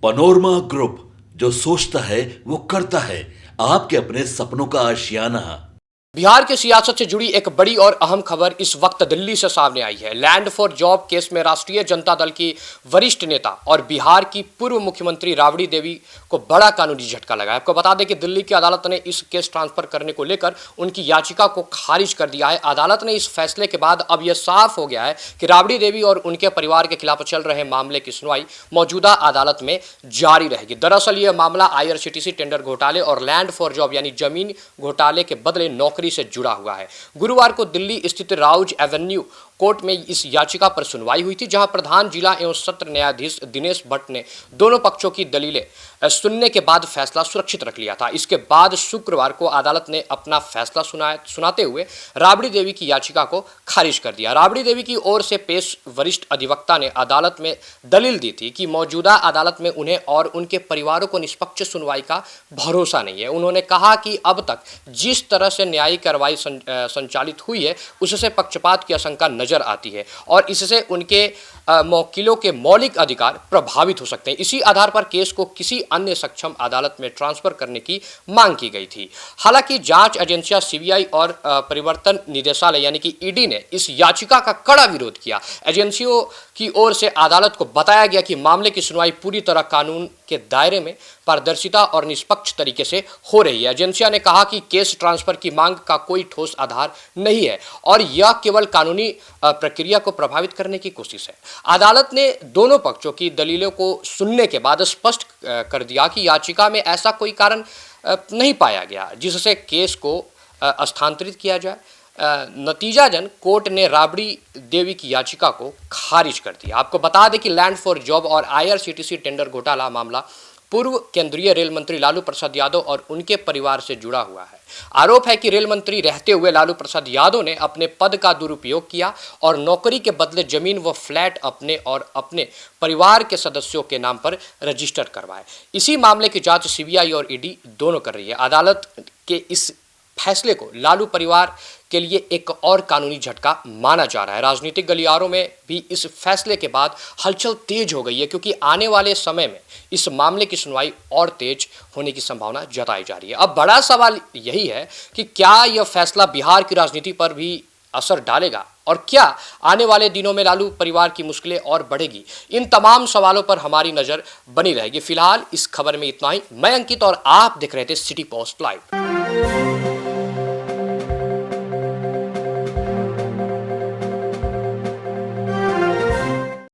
Panorama group, जो सोचता है वो करता है। आपके अपने सपनों का आशियाना। बिहार की सियासत से जुड़ी एक बड़ी और अहम खबर इस वक्त दिल्ली से सामने आई है। लैंड फॉर जॉब केस में राष्ट्रीय जनता दल की वरिष्ठ नेता और बिहार की पूर्व मुख्यमंत्री राबड़ी देवी को बड़ा कानूनी झटका लगा है। आपको बता दें कि दिल्ली की अदालत ने इस केस ट्रांसफर करने को लेकर उनकी याचिका को खारिज कर दिया है। अदालत ने इस फैसले के बाद अब यह साफ हो गया है कि राबड़ी देवी और उनके परिवार के खिलाफ चल रहे मामले की सुनवाई मौजूदा अदालत में जारी रहेगी। दरअसल यह मामला IRCTC टेंडर घोटाले और लैंड फॉर जॉब यानी जमीन घोटाले के बदले नौकरी से जुड़ा हुआ है। गुरुवार को दिल्ली स्थित राउज एवेन्यू कोर्ट में इस याचिका पर सुनवाई हुई थी, जहां प्रधान जिला एवं सत्र न्यायाधीश दिनेश भट्ट ने दोनों पक्षों की दलीलें सुनने के बाद फैसला सुरक्षित रख लिया था। इसके बाद शुक्रवार को अदालत ने अपना फैसला सुनाते हुए राबड़ी देवी की याचिका को खारिज कर दिया। राबड़ी देवी की ओर से पेश वरिष्ठ अधिवक्ता ने अदालत में दलील दी थी कि मौजूदा अदालत में उन्हें और उनके परिवारों को निष्पक्ष सुनवाई का भरोसा नहीं है। उन्होंने कहा कि अब तक जिस तरह से न्यायिक कार्रवाई संचालित हुई है उससे पक्षपात की आशंका नजर आती है और इससे उनके मौकिलों के मौलिक अधिकार प्रभावित हो सकते हैं। इसी आधार पर केस को किसी अन्य सक्षम अदालत में ट्रांसफर करने की मांग की गई थी। हालांकि जांच एजेंसियां CBI और परिवर्तन निदेशालय यानी कि ED ने इस याचिका का कड़ा विरोध किया। एजेंसियों की ओर से अदालत को बताया गया कि मामले की सुनवाई पूरी तरह कानून के दायरे में पारदर्शिता और निष्पक्ष तरीके से हो रही है। एजेंसिया ने कहा कि केस ट्रांसफर की मांग का कोई ठोस आधार नहीं है और यह केवल कानूनी प्रक्रिया को प्रभावित करने की कोशिश है। अदालत ने दोनों पक्षों की दलीलों को सुनने के बाद स्पष्ट कर दिया कि याचिका में ऐसा कोई कारण नहीं पाया गया जिससे केस को स्थानांतरित किया जाए। नतीजाजन कोर्ट ने राबड़ी देवी की याचिका को खारिज कर दिया। आपको बता दें कि लैंड फॉर जॉब और IRCTC टेंडर घोटाला मामला पूर्व केंद्रीय रेल मंत्री लालू प्रसाद यादव और उनके परिवार से जुड़ा हुआ है। आरोप है कि रेल मंत्री रहते हुए लालू प्रसाद यादव ने अपने पद का दुरुपयोग किया और नौकरी के बदले जमीन व फ्लैट अपने और अपने परिवार के सदस्यों के नाम पर रजिस्टर करवाए। इसी मामले की जांच CBI और ED दोनों कर रही है। अदालत के इस फैसले को लालू परिवार के लिए एक और कानूनी झटका माना जा रहा है। राजनीतिक गलियारों में भी इस फैसले के बाद हलचल तेज हो गई है, क्योंकि आने वाले समय में इस मामले की सुनवाई और तेज होने की संभावना जताई जा रही है। अब बड़ा सवाल यही है कि क्या यह फैसला बिहार की राजनीति पर भी असर डालेगा और क्या आने वाले दिनों में लालू परिवार की मुश्किलें और बढ़ेगी। इन तमाम सवालों पर हमारी नजर बनी रहेगी। फिलहाल इस खबर में इतना ही। मैं अंकित और आप देख रहे थे सिटी पोस्ट लाइव।